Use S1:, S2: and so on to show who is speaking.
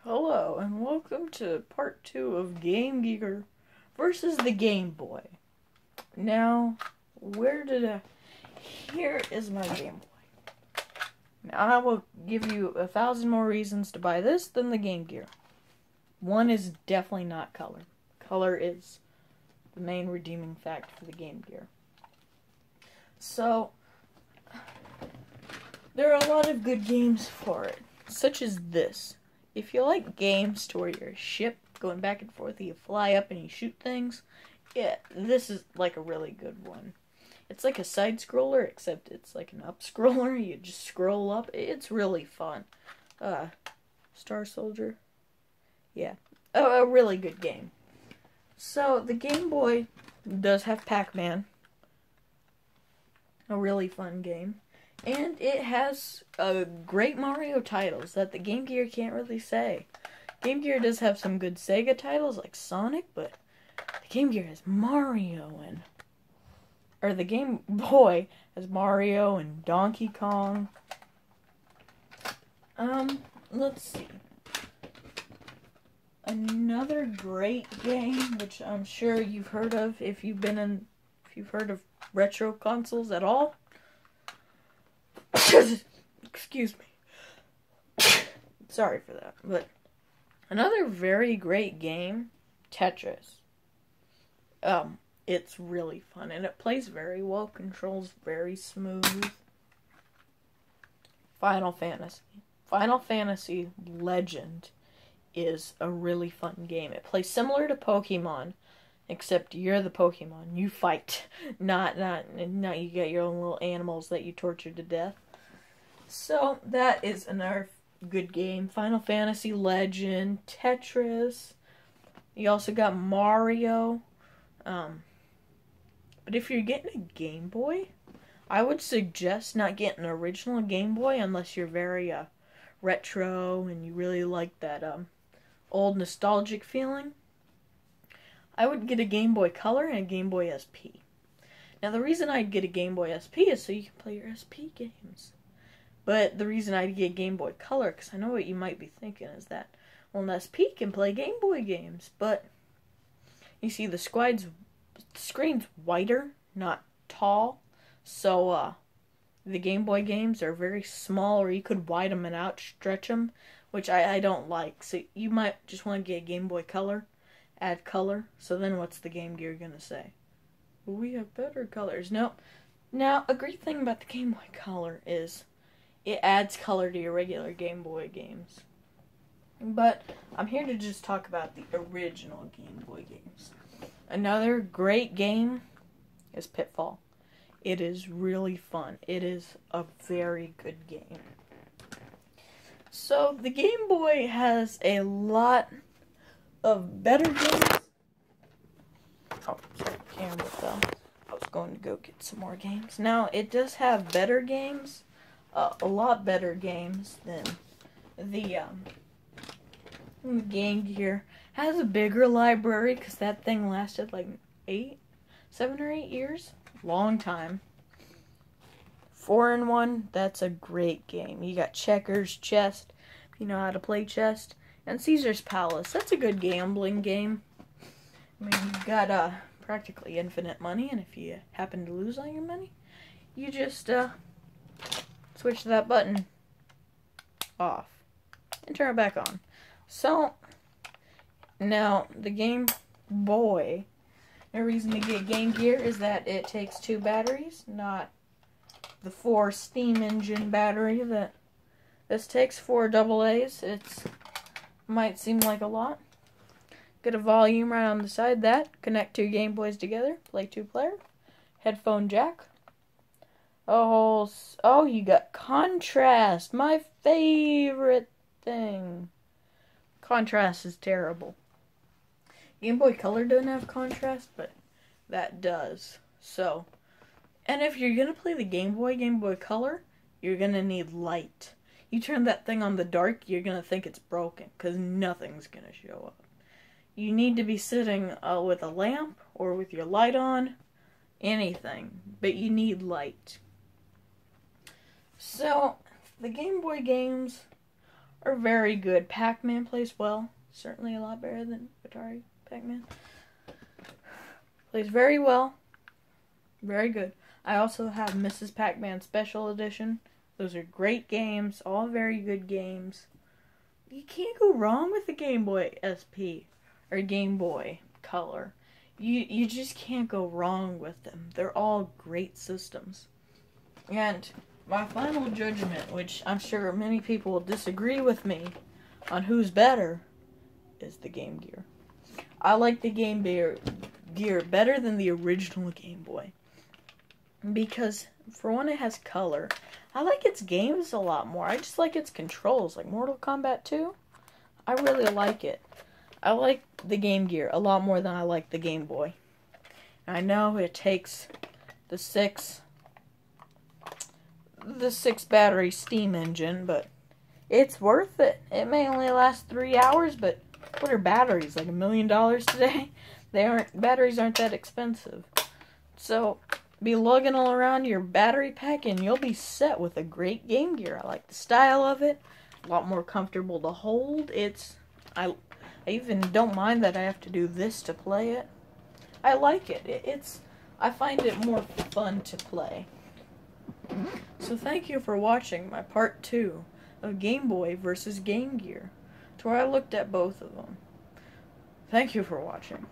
S1: Hello, and welcome to part 2 of Game Gear versus the Game Boy. Now, here is my Game Boy. Now, I will give you 1,000 more reasons to buy this than the Game Gear. One is definitely not color. Color is the main redeeming fact for the Game Gear. So, there are a lot of good games for it, such as this. If you like games to where you're a ship going back and forth, you fly up and you shoot things, yeah, this is like a really good one. It's like a side-scroller, except it's like an up-scroller. You just scroll up. It's really fun. Star Soldier. Yeah. Oh, a really good game. So, the Game Boy does have Pac-Man. A really fun game. And it has great Mario titles that the Game Gear can't really say. Game Gear does have some good Sega titles like Sonic, but the Game Gear has Mario or the Game Boy has Mario and Donkey Kong. Let's see. Another great game, which I'm sure you've heard of if you've heard of retro consoles at all. Excuse me. Sorry for that. But another very great game, Tetris. It's really fun and it plays very well, controls very smooth. Final Fantasy. Final Fantasy Legend is a really fun game. It plays similar to Pokemon, except you're the Pokemon. You fight. Not you get your own little animals that you torture to death. So, that is another good game. Final Fantasy Legend, Tetris. You also got Mario. But if you're getting a Game Boy, I would suggest not getting an original Game Boy unless you're very retro and you really like that old nostalgic feeling. I would get a Game Boy Color and a Game Boy SP. Now, the reason I'd get a Game Boy SP is so you can play your SP games. But the reason I'd get Game Boy Color, because I know what you might be thinking, is that, well, an SP can play Game Boy games. But, you see, the screen's wider, not tall. So, the Game Boy games are very small, or you could widen them and outstretch them, which I don't like. So, you might just want to get a Game Boy Color, add color. So then what's the Game Gear going to say? Well, we have better colors. No. Now, a great thing about the Game Boy Color is it adds color to your regular Game Boy games. But I'm here to just talk about the original Game Boy games. Another great game is Pitfall. It is really fun. It is a very good game. So, the Game Boy has a lot of better games. Oh, sorry, camera fell. I was going to go get some more games. Now, it does have better games. A lot better games than the Game Gear. Has a bigger library because that thing lasted like 7 or 8 years. Long time. 4-in-1, that's a great game. You got Checkers, Chess, if you know how to play chess, and Caesar's Palace. That's a good gambling game. I mean, you've got practically infinite money, and if you happen to lose all your money, you just switch that button off and turn it back on. So, now, the Game Boy, the reason to get Game Gear is that it takes 2 batteries, not the 4 steam engine battery that this takes. 4 AA's. It might seem like a lot. Get a volume right on the side. That connect 2 Game Boys together. Play 2-player. Headphone jack. Oh, you got contrast. My favorite thing. Contrast is terrible. Game Boy Color doesn't have contrast, but that does. So, and if you're going to play the Game Boy Color, you're going to need light. You turn that thing on the dark, you're going to think it's broken, because nothing's going to show up. You need to be sitting with a lamp, or with your light on, anything, but you need light. So, the Game Boy games are very good. Pac-Man plays well. Certainly a lot better than Atari Pac-Man. Plays very well. Very good. I also have Mrs. Pac-Man Special Edition. Those are great games. All very good games. You can't go wrong with the Game Boy SP or Game Boy Color. You just can't go wrong with them. They're all great systems. And my final judgment, which I'm sure many people will disagree with me on who's better, is the Game Gear. I like the Game Gear better than the original Game Boy. Because, for one, it has color. I like its games a lot more. I just like its controls, like Mortal Kombat 2. I really like it. I like the Game Gear a lot more than I like the Game Boy. I know it takes the 6 battery steam engine, but it's worth it. It may only last 3 hours, but what are batteries, like $1 million today? Batteries aren't that expensive. So be lugging all around your battery pack and you'll be set with a great Game Gear. I like the style of it. A lot more comfortable to hold. I even don't mind that I have to do this to play it. I like it. I find it more fun to play. So thank you for watching my part 2 of Game Boy versus Game Gear, to where I looked at both of them. Thank you for watching.